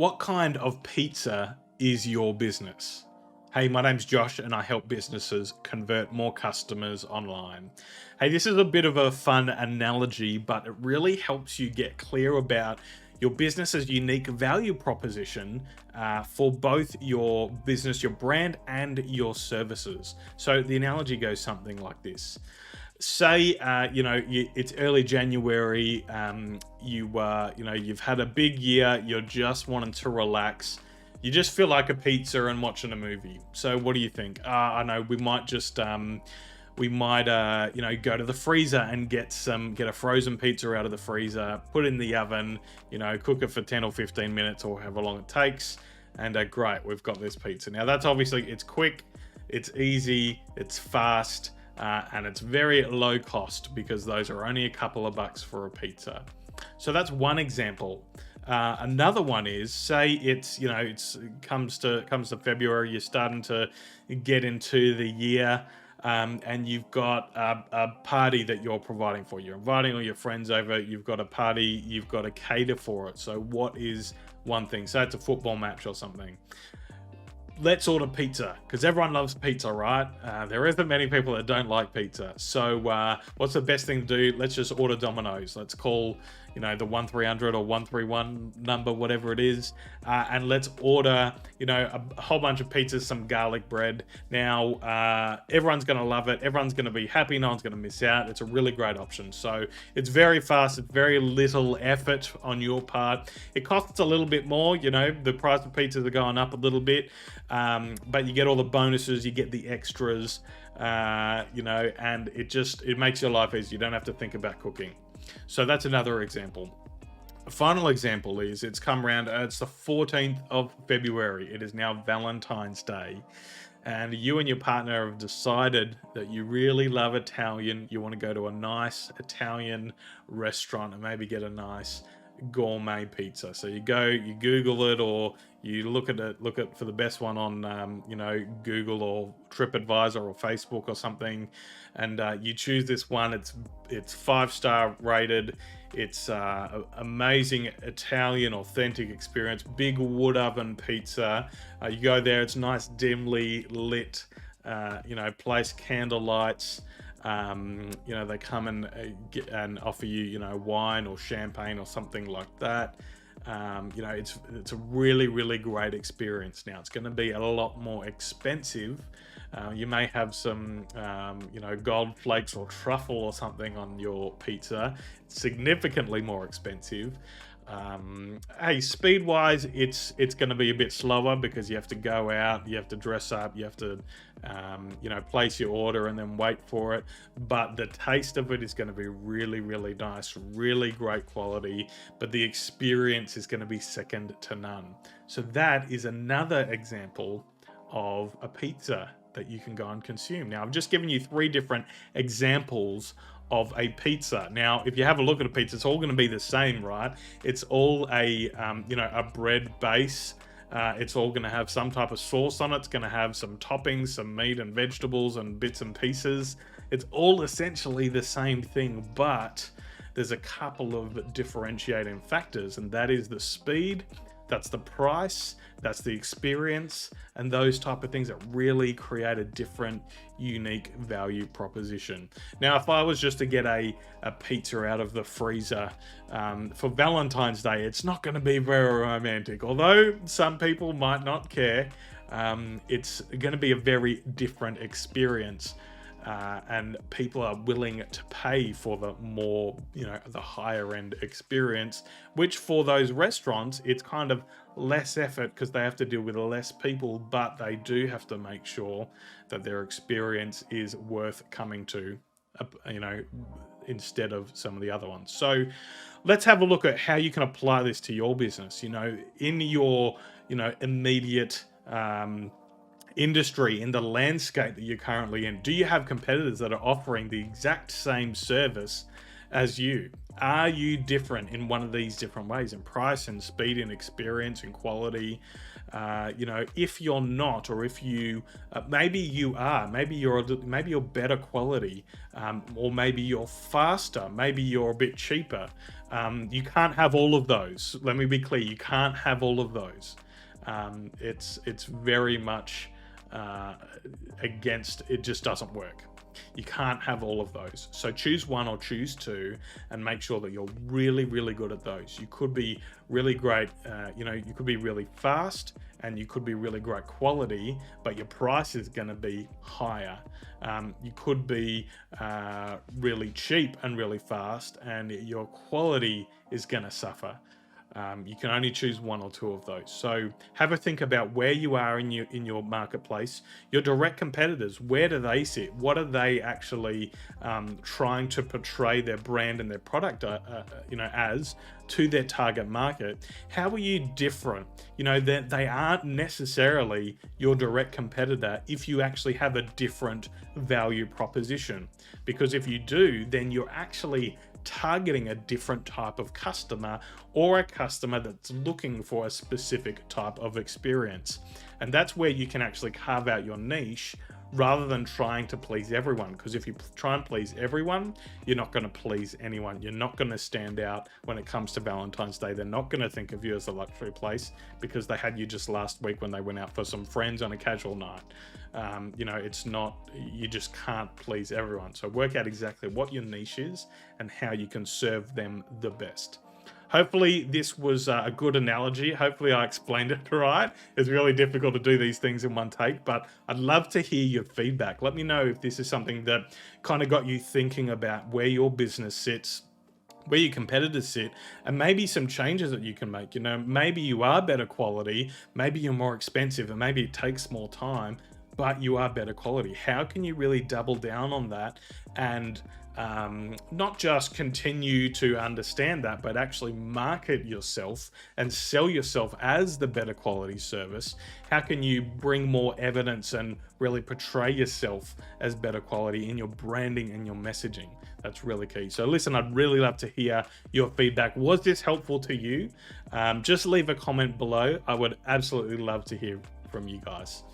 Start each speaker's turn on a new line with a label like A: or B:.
A: What kind of pizza is your business? Hey, my name's Josh and I help businesses convert more customers online. Hey, this is a bit of a fun analogy, but it really helps you get clear about your business's unique value proposition for both your business, your brand, and your services. So the analogy goes something like this. Say it's early January, you've had a big year, you're just wanting to relax, you just feel like a pizza and watching a movie. So what do you think? I know we might just go to the freezer and get a frozen pizza out of the freezer, put it in the oven, cook it for 10 or 15 minutes or however long it takes, and great, we've got this pizza. Now that's obviously, it's quick, it's easy, it's fast, and it's very low cost because those are only a couple of bucks for a pizza. So that's one example. Another one is, say it's comes to February, you're starting to get into the year, and you've got a party that you're providing for. You're inviting all your friends over. You've got a party. You've got to cater for it. So what is one thing? Say it's a football match or something. Let's order pizza because everyone loves pizza, right? There isn't many people that don't like pizza. So what's the best thing to do? Let's just order Domino's. Let's call, the 1300 or 131 number, whatever it is, and let's order, a whole bunch of pizzas, some garlic bread. Now, everyone's going to love it. Everyone's going to be happy. No one's going to miss out. It's a really great option. So it's very fast. It's very little effort on your part. It costs a little bit more. The price of pizzas are going up a little bit. But you get all the bonuses, you get the extras, and it makes your life easy. You don't have to think about cooking. So that's another example. A final example is it's come around, it's the 14th of February. It is now Valentine's Day. And you and your partner have decided that you really love Italian. You want to go to a nice Italian restaurant and maybe get a nice gourmet pizza. So you Google it, or you look at for the best one on Google or TripAdvisor or Facebook or something, and you choose this one. It's 5-star rated. It's amazing Italian authentic experience. Big wood oven pizza. You go there. It's nice dimly lit. Place candle lights. They come and offer you, wine or champagne or something like that. It's a really, really great experience. Now, it's going to be a lot more expensive. You may have some, gold flakes or truffle or something on your pizza. It's significantly more expensive. Hey, speed wise, it's going to be a bit slower because you have to go out, you have to dress up, you have to place your order and then wait for it. But the taste of it is going to be really, really nice, really great quality, but the experience is going to be second to none. So that is another example of a pizza that you can go and consume. Now, I've just given you 3 different examples of a pizza. Now, if you have a look at a pizza, it's all going to be the same, right? It's all a bread base. It's all going to have some type of sauce on it. It's going to have some toppings, some meat and vegetables and bits and pieces. It's all essentially the same thing, but there's a couple of differentiating factors, and that is the speed, that's the price, that's the experience, and those type of things that really create a different, unique value proposition. Now, if I was just to get a pizza out of the freezer for Valentine's Day, it's not going to be very romantic. Although some people might not care, it's going to be a very different experience. And people are willing to pay for the more, the higher end experience, which for those restaurants, it's kind of less effort because they have to deal with less people, but they do have to make sure that their experience is worth coming to, instead of some of the other ones. So let's have a look at how you can apply this to your business, in your, immediate, industry, in the landscape that you're currently in. Do you have competitors that are offering the exact same service as you? Are you different in one of these different ways, in price and speed and experience and quality? You know, if you're not, or if you maybe you are, maybe you're better quality, or maybe you're faster, maybe you're a bit cheaper. You can't have all of those. Let me be clear: you can't have all of those. It's very much against. It just doesn't work. You can't have all of those. So choose one or choose two, and make sure that you're really, really good at those. You could be really great, you know, you could be really fast, and you could be really great quality, but your price is going to be higher. You could be really cheap and really fast, and your quality is going to suffer. You can only choose one or two of those. So have a think about where you are in your marketplace. Your direct competitors, where do they sit? What are they actually trying to portray their brand and their product, you know, as to their target market? How are you different? You know, that they aren't necessarily your direct competitor if you actually have a different value proposition. Because if you do, then you're actually targeting a different type of customer, or a customer that's looking for a specific type of experience. And that's where you can actually carve out your niche, rather than trying to please everyone. Because if you try and please everyone, you're not going to please anyone. You're not going to stand out when it comes to Valentine's Day. They're not going to think of you as a luxury place because they had you just last week when they went out for some friends on a casual night. You know, it's not, you just can't please everyone. So work out exactly what your niche is and how you can serve them the best. Hopefully this was a good analogy. Hopefully I explained it right. It's really difficult to do these things in one take, but I'd love to hear your feedback. Let me know if this is something that kind of got you thinking about where your business sits, where your competitors sit, and maybe some changes that you can make. You know, maybe you are better quality, maybe you're more expensive, and maybe it takes more time, but you are better quality. How can you really double down on that and not just continue to understand that, but actually market yourself and sell yourself as the better quality service? How can you bring more evidence and really portray yourself as better quality in your branding and your messaging? That's really key. So listen, I'd really love to hear your feedback. Was this helpful to you? Just leave a comment below. I would absolutely love to hear from you guys.